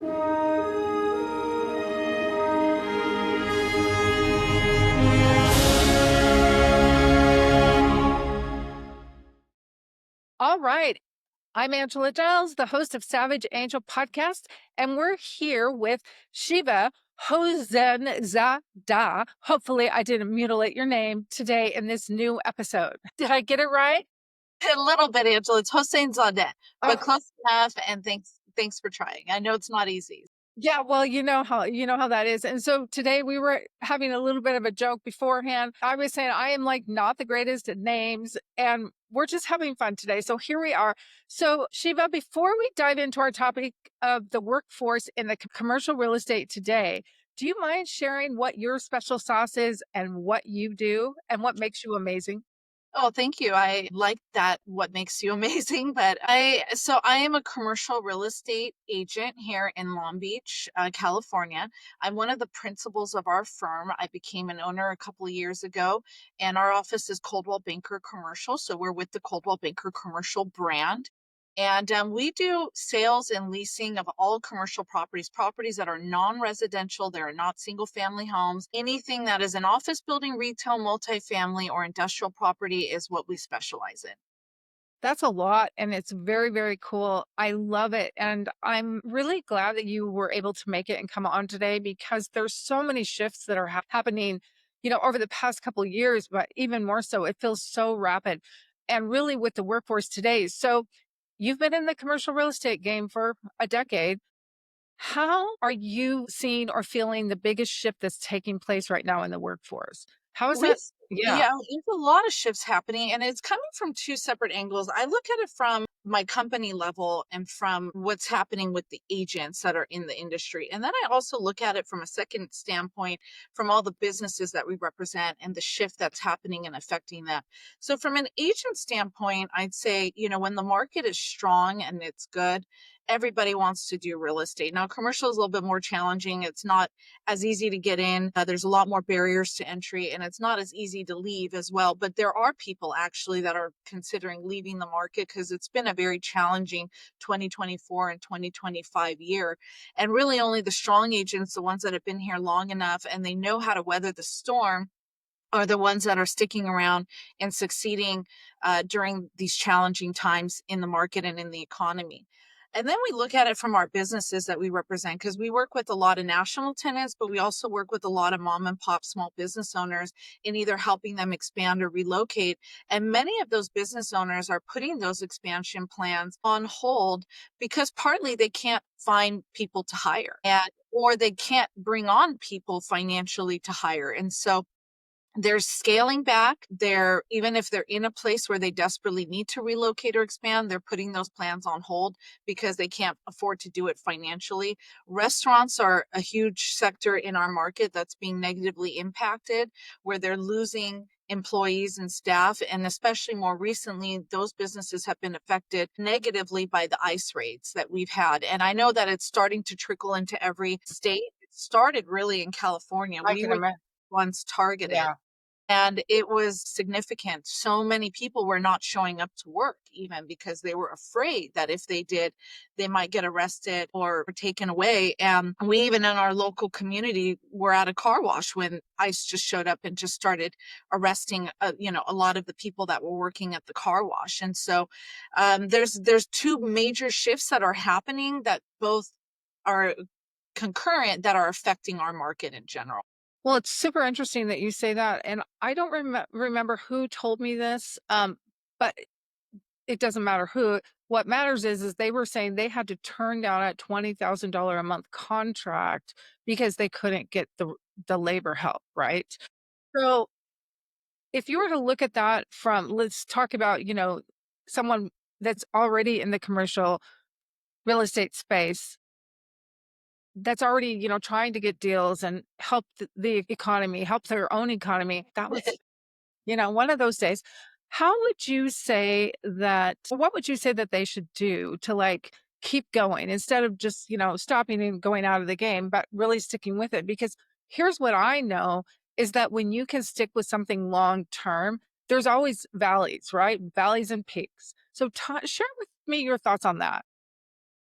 All right. I'm Angela Giles, the host of Savage Angel Podcast, and we're here with Sheva Hosseinzadeh. Hopefully, I didn't mutilate your name today in this new episode. Did I get it right? A little bit, Angela. It's Hosseinzadeh, but Oh, close enough. And thanks for trying. I know it's not easy. yeah, well, you know how that is. And so today we were having a little bit of a joke beforehand. I was saying I am like not the greatest at names, and we're just having fun today. So here we are. So Shiva, before we dive into our topic of the workforce in the commercial real estate today, do you mind sharing what your special sauce is and what you do and what makes you amazing? Oh, thank you. I like that. What makes you amazing? I am a commercial real estate agent here in Long Beach, California. I'm one of the principals of our firm. I became an owner a couple of years ago, and our office is Coldwell Banker Commercial. So we're with the Coldwell Banker Commercial brand. And we do sales and leasing of all commercial properties that are non-residential. They're not single family homes. Anything that is an office building, retail, multifamily, or industrial property is what we specialize in. That's a lot, and it's very, very cool. I love it, and I'm really glad that you were able to make it and come on today because there's so many shifts that are happening, over the past couple of years, but even more so, it feels so rapid, and really with the workforce today. So, you've been in the commercial real estate game for a decade. How are you seeing or feeling the biggest shift that's taking place right now in the workforce? How is that? With Yeah. Yeah, there's a lot of shifts happening, and it's coming from two separate angles. I look at it from my company level and from what's happening with the agents that are in the industry. And then I also look at it from a second standpoint from all the businesses that we represent and the shift that's happening and affecting them. So from an agent standpoint, I'd say, when the market is strong and it's good, everybody wants to do real estate. Now, commercial is a little bit more challenging. It's not as easy to get in. There's a lot more barriers to entry, and it's not as easy to leave as well. But there are people actually that are considering leaving the market because it's been a very challenging 2024 and 2025 year. And really, only the strong agents, the ones that have been here long enough and they know how to weather the storm, are the ones that are sticking around and succeeding during these challenging times in the market and in the economy. And then we look at it from our businesses that we represent because we work with a lot of national tenants, but we also work with a lot of mom and pop small business owners in either helping them expand or relocate. And many of those business owners are putting those expansion plans on hold because partly they can't find people to hire and or they can't bring on people financially to hire. And so they're scaling back. They're even if they're in a place where they desperately need to relocate or expand, they're putting those plans on hold because they can't afford to do it financially. Restaurants are a huge sector in our market that's being negatively impacted, where they're losing employees and staff. And especially more recently, those businesses have been affected negatively by the ICE raids that we've had. And I know that it's starting to trickle into every state. It started really in California. I We can were imagine. once targeted, Yeah. and it was significant. So many people were not showing up to work even because they were afraid that if they did, they might get arrested or taken away. And we, even in our local community, were at a car wash when ICE just showed up and just started arresting, a lot of the people that were working at the car wash. And so there's two major shifts that are happening that both are concurrent that are affecting our market in general. Well, it's super interesting that you say that, and I don't remember who told me this, but it doesn't matter who. What matters is they were saying they had to turn down a $20,000 a month contract because they couldn't get the labor help, right? So, if you were to look at that from, let's talk about, someone that's already in the commercial real estate space that's already, trying to get deals and help the economy, help their own economy. That was, one of those days. How would you say that, what would you say that they should do to like keep going instead of just, stopping and going out of the game, but really sticking with it? Because here's what I know is that when you can stick with something long term, there's always valleys, right? Valleys and peaks. So share with me your thoughts on that.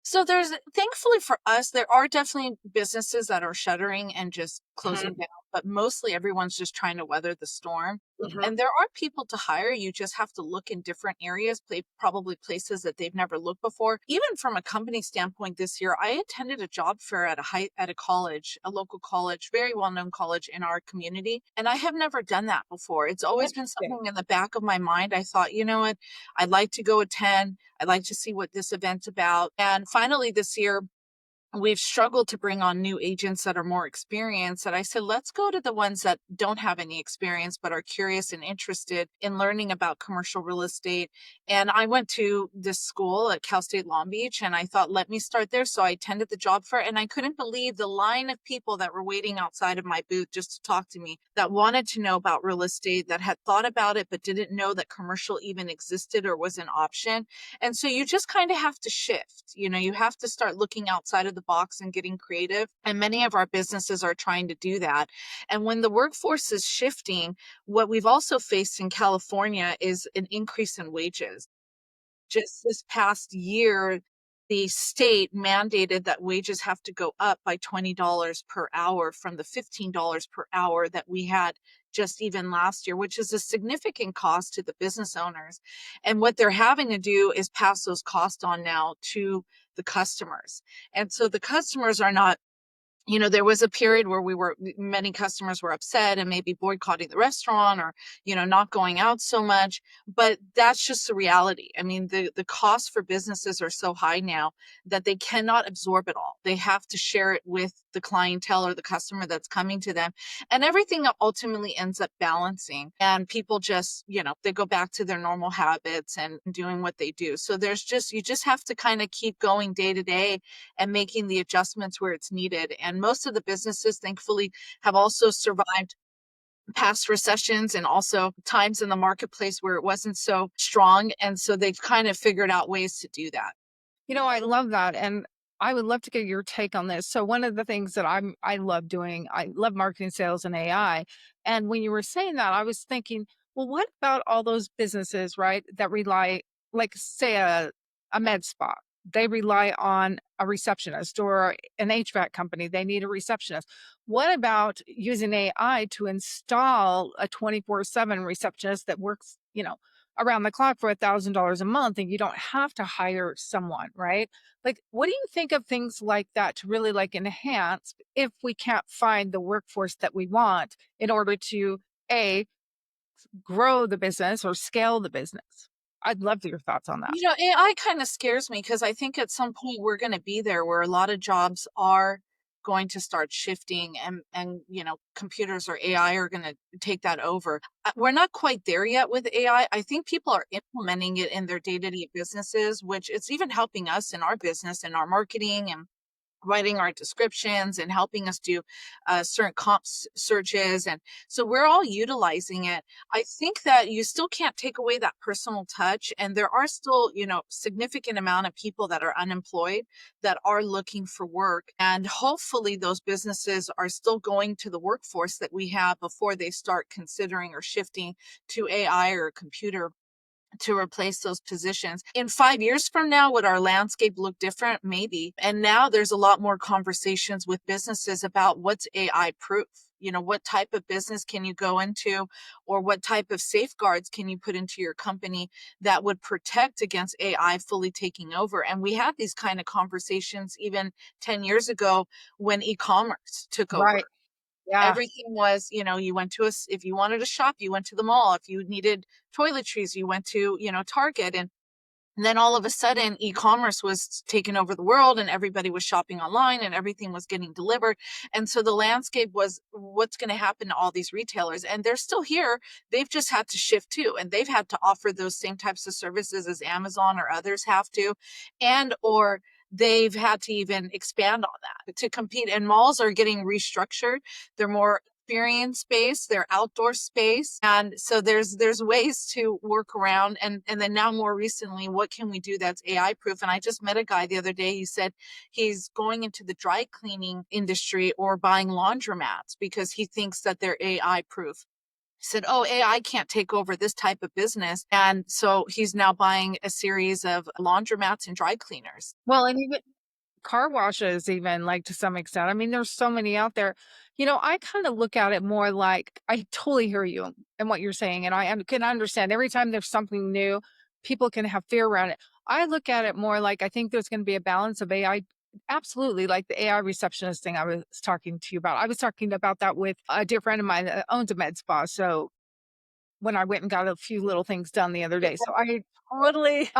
So there's thankfully for us, there are definitely businesses that are shuttering and just closing Mhm, down, but mostly everyone's just trying to weather the storm. mhm. And there are people to hire. You just have to look in different areas, probably places that they've never looked before. Even from a company standpoint, this year, I attended a job fair at a college, a local college, very well-known college in our community, and I have never done that before. It's always been Interesting. something in the back of my mind. I thought, you know what, I'd like to go attend. I'd like to see what this event's about. And finally, this year, we've struggled to bring on new agents that are more experienced. And I said, let's go to the ones that don't have any experience but are curious and interested in learning about commercial real estate. And I went to this school at Cal State Long Beach, and I thought, let me start there. So I attended the job fair, and I couldn't believe the line of people that were waiting outside of my booth just to talk to me, that wanted to know about real estate, that had thought about it but didn't know that commercial even existed or was an option. And so you just kind of have to shift. You have to start looking outside of the box and getting creative. And many of our businesses are trying to do that. And when the workforce is shifting, what we've also faced in California is an increase in wages. Just this past year, the state mandated that wages have to go up by $20 per hour from the $15 per hour that we had just even last year, which is a significant cost to the business owners. And what they're having to do is pass those costs on now to the customers. And so the customers are not, there was a period where many customers were upset and maybe boycotting the restaurant, or, not going out so much. But that's just the reality. I mean, the costs for businesses are so high now that they cannot absorb it all. They have to share it with the clientele or the customer that's coming to them. And everything ultimately ends up balancing. And people just, they go back to their normal habits and doing what they do. So you just have to kind of keep going day to day and making the adjustments where it's needed. And most of the businesses, thankfully, have also survived past recessions and also times in the marketplace where it wasn't so strong. And so they've kind of figured out ways to do that. I love that, and I would love to get your take on this. So one of the things that I love doing, I love marketing, sales, and AI. And when you were saying that, I was thinking, well, what about all those businesses, right, that rely, like say a med spa? They rely on a receptionist, or an HVAC company. They need a receptionist. What about using AI to install a 24/7 receptionist that works, around the clock for $1,000 a month, and you don't have to hire someone, right? Like, what do you think of things like that to really like enhance if we can't find the workforce that we want in order to a grow the business or scale the business? I'd love your thoughts on that. AI kind of scares me because I think at some point we're going to be there where a lot of jobs are going to start shifting, and computers or AI are going to take that over. We're not quite there yet with AI. I think people are implementing it in their day-to-day businesses, which it's even helping us in our business and our marketing and writing our descriptions and helping us do certain searches. And so we're all utilizing it. I think that you still can't take away that personal touch. And there are still, significant amount of people that are unemployed that are looking for work. And hopefully those businesses are still going to the workforce that we have before they start considering or shifting to AI or computer to replace those positions. In 5 years from now, would our landscape look different? Maybe. And now there's a lot more conversations with businesses about what's AI proof. What type of business can you go into, or what type of safeguards can you put into your company that would protect against AI fully taking over? And we had these kind of conversations even 10 years ago when e-commerce took over. Right. Yeah. Everything was, you went to if you wanted to shop, you went to the mall. If you needed toiletries, you went to, Target. And then all of a sudden, e-commerce was taking over the world, and everybody was shopping online, and everything was getting delivered. And so the landscape was, what's going to happen to all these retailers? And they're still here. They've just had to shift too. And they've had to offer those same types of services as Amazon or others have to. And, or they've had to even expand on that to compete. And malls are getting restructured. They're more experience space, their outdoor space. And so there's ways to work around. And then now more recently, what can we do that's AI proof? And I just met a guy the other day. He said he's going into the dry cleaning industry or buying laundromats because he thinks that they're AI proof. He said, oh, AI can't take over this type of business. And so he's now buying a series of laundromats and dry cleaners. Well, and even car washes even, like, to some extent. I mean, there's so many out there. You know, I kinda look at it more like I totally hear you and what you're saying, and I can understand every time there's something new, people can have fear around it. I look at it more like I think there's gonna be a balance of AI. Absolutely, like the AI receptionist thing I was talking to you about. I was talking about that with a dear friend of mine that owns a med spa, so when I went and got a few little things done the other day. So I totally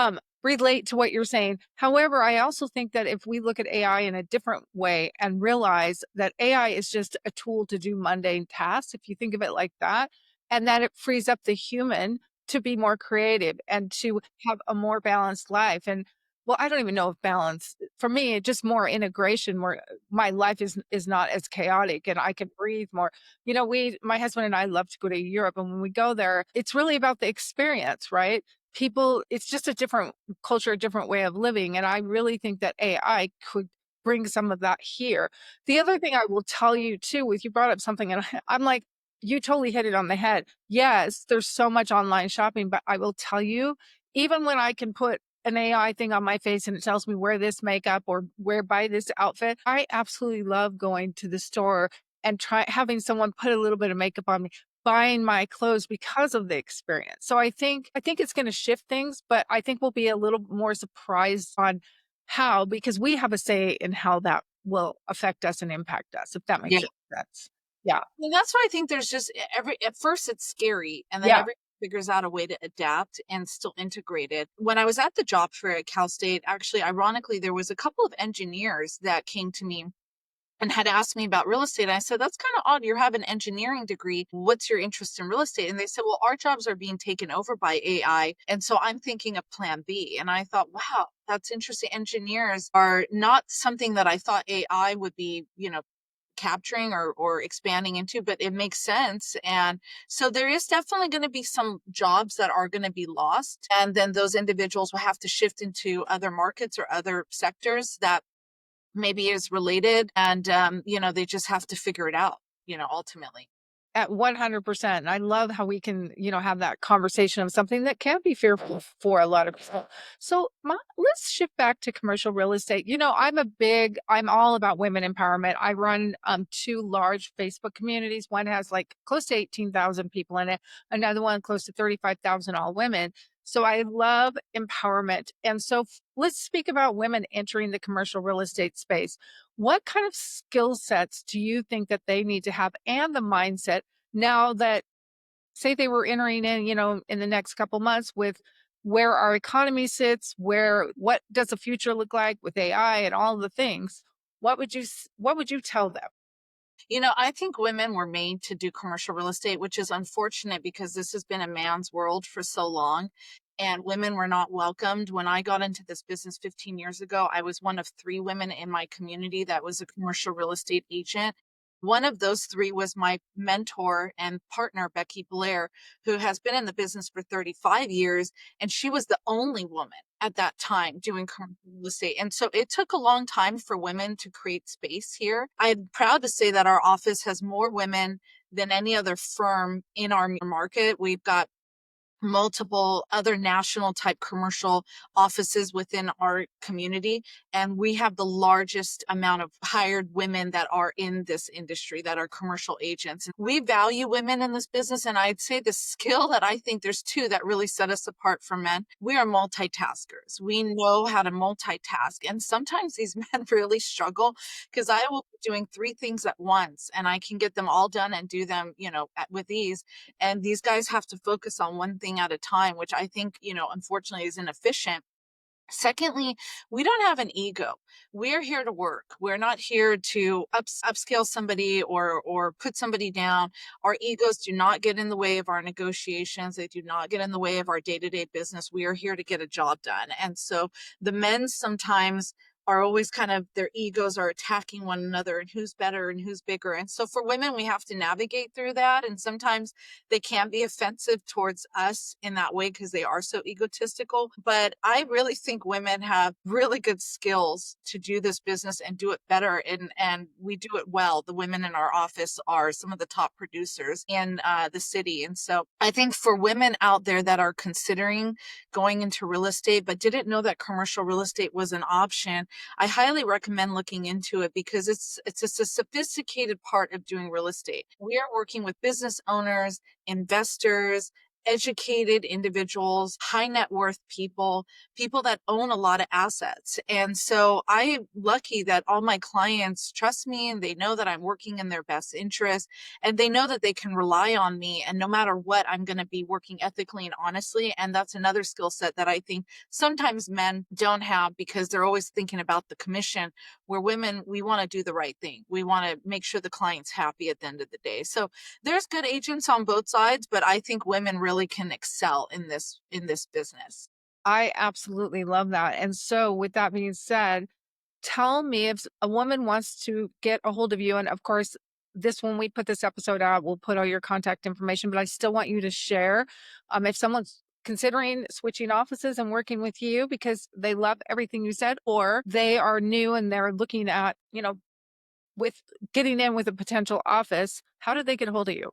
relate to what you're saying. However, I also think that if we look at AI in a different way and realize that AI is just a tool to do mundane tasks, if you think of it like that, and that it frees up the human to be more creative and to have a more balanced life. And well, I don't even know if balance for me, just more integration, where my life is not as chaotic and I can breathe more. You know, my husband and I love to go to Europe, and when we go there, it's really about the experience, right? People, it's just a different culture, a different way of living, and I really think that AI could bring some of that here. The other thing I will tell you too, is you brought up something, and I'm like, you totally hit it on the head. Yes, there's so much online shopping, but I will tell you, even when I can put an AI thing on my face and it tells me wear this makeup or wear buy this outfit, I absolutely love going to the store and try having someone put a little bit of makeup on me, buying my clothes because of the experience. So I think it's gonna shift things, but I think we'll be a little more surprised on how, because we have a say in how that will affect us and impact us, if that Yeah. makes any sense. Yeah. And that's why I think there's just every at first it's scary and then Yeah. everyone figures out a way to adapt and still integrate it. When I was at the job fair at Cal State, actually ironically there was a couple of engineers that came to me and had asked me about real estate. I said, "That's kind of odd. You have an engineering degree. What's your interest in real estate?" And they said, "Well, our jobs are being taken over by AI. And so I'm thinking of plan B." And I thought, wow, that's interesting. Engineers are not something that I thought AI would be, capturing or expanding into, but it makes sense. And so there is definitely going to be some jobs that are going to be lost. And then those individuals will have to shift into other markets or other sectors that maybe is related. And, they just have to figure it out, ultimately. At 100%. And I love how we can, have that conversation of something that can be fearful for a lot of people. So let's shift back to commercial real estate. I'm all about women empowerment. I run two large Facebook communities. One has like close to 18,000 people in it, another one close to 35,000, all women. So I love empowerment. And so let's speak about women entering the commercial real estate space. What kind of skill sets do you think that they need to have, and the mindset now that, say they were entering in, in the next couple months with where our economy sits, what does the future look like with AI and all the things? What would you tell them? I think women were made to do commercial real estate, which is unfortunate because this has been a man's world for so long. And women were not welcomed. When I got into this business 15 years ago, I was one of three women in my community that was a commercial real estate agent. One of those three was my mentor and partner, Becky Blair, who has been in the business for 35 years. And she was the only woman at that time doing commercial real estate. And so it took a long time for women to create space here. I'm proud to say that our office has more women than any other firm in our market. We've got multiple other national type commercial offices within our community, and we have the largest amount of hired women that are in this industry that are commercial agents. We value women in this business, and I'd say the skill that I think there's two that really set us apart from men. We are multitaskers. We know how to multitask, and sometimes these men really struggle because I will be doing three things at once and I can get them all done and do them, with ease, and these guys have to focus on one thing at a time, which I think, unfortunately is inefficient. Secondly, we don't have an ego. We're here to work. We're not here to upscale somebody or put somebody down. Our egos do not get in the way of our negotiations. They do not get in the way of our day-to-day business. We are here to get a job done. And so the men sometimes are always kind of, their egos are attacking one another and who's better and who's bigger. And so for women, we have to navigate through that. And sometimes they can be offensive towards us in that way because they are so egotistical. But I really think women have really good skills to do this business and do it better. And we do it well. The women in our office are some of the top producers in the city. And so I think for women out there that are considering going into real estate, but didn't know that commercial real estate was an option, I highly recommend looking into it because it's just a sophisticated part of doing real estate. We are working with business owners, investors, educated individuals, high net worth people, people that own a lot of assets. And so I'm lucky that all my clients trust me and they know that I'm working in their best interest and they know that they can rely on me. And no matter what, I'm going to be working ethically and honestly. And that's another skill set that I think sometimes men don't have because they're always thinking about the commission, where women, we want to do the right thing. We want to make sure the client's happy at the end of the day. So there's good agents on both sides, but I think women really can excel in this business. I absolutely love that. And so, with that being said, tell me if a woman wants to get a hold of you. And of course, this when we put this episode out, we'll put all your contact information, but I still want you to share if someone's considering switching offices and working with you because they love everything you said, or they are new and they're looking at, with getting in with a potential office, how do they get a hold of you?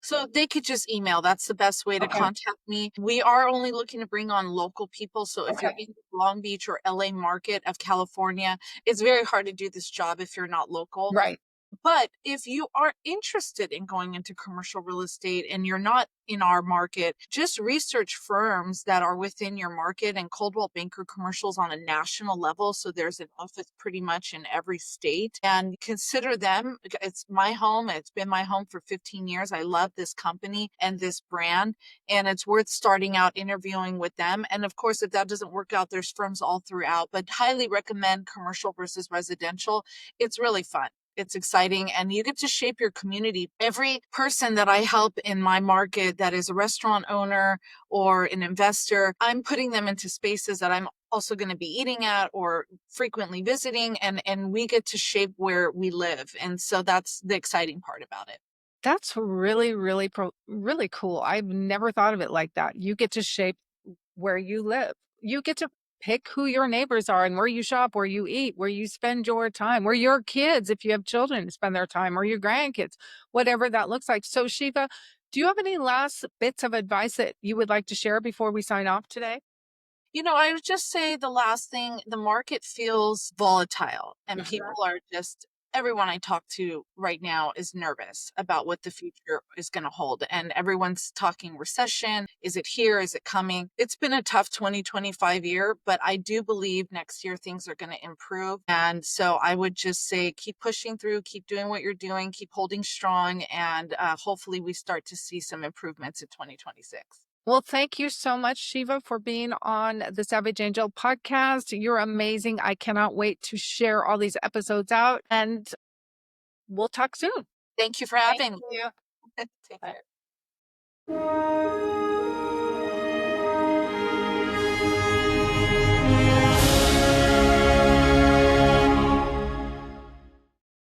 So they could just email. That's the best way to Okay. contact me. We are only looking to bring on local people. So if you're Okay. in the Long Beach or LA market of California, it's very hard to do this job if you're not local. Right. But if you are interested in going into commercial real estate and you're not in our market, just research firms that are within your market, and Coldwell Banker Commercials on a national level. So there's an office pretty much in every state and consider them. It's my home. It's been my home for 15 years. I love this company and this brand, and it's worth starting out interviewing with them. And of course, if that doesn't work out, there's firms all throughout, but highly recommend commercial versus residential. It's really fun. It's exciting and you get to shape your community. Every person that I help in my market that is a restaurant owner or an investor, I'm putting them into spaces that I'm also going to be eating at or frequently visiting, and we get to shape where we live. And so that's the exciting part about it. That's really, really, really cool. I've never thought of it like that. You get to shape where you live. You get to pick who your neighbors are and where you shop, where you eat, where you spend your time, where your kids, if you have children, spend their time, or your grandkids, whatever that looks like. So, Shiva, do you have any last bits of advice that you would like to share before we sign off today? I would just say the last thing, the market feels volatile and Mhm. people are just, everyone I talk to right now is nervous about what the future is going to hold. And everyone's talking recession. Is it here? Is it coming? It's been a tough 2025 year, but I do believe next year things are going to improve. And so I would just say keep pushing through, keep doing what you're doing, keep holding strong, and hopefully we start to see some improvements in 2026. Well, thank you so much, Shiva, for being on the Savage Angel podcast. You're amazing. I cannot wait to share all these episodes out, and we'll talk soon. Thank you for Thank having me. you. Take Bye. care.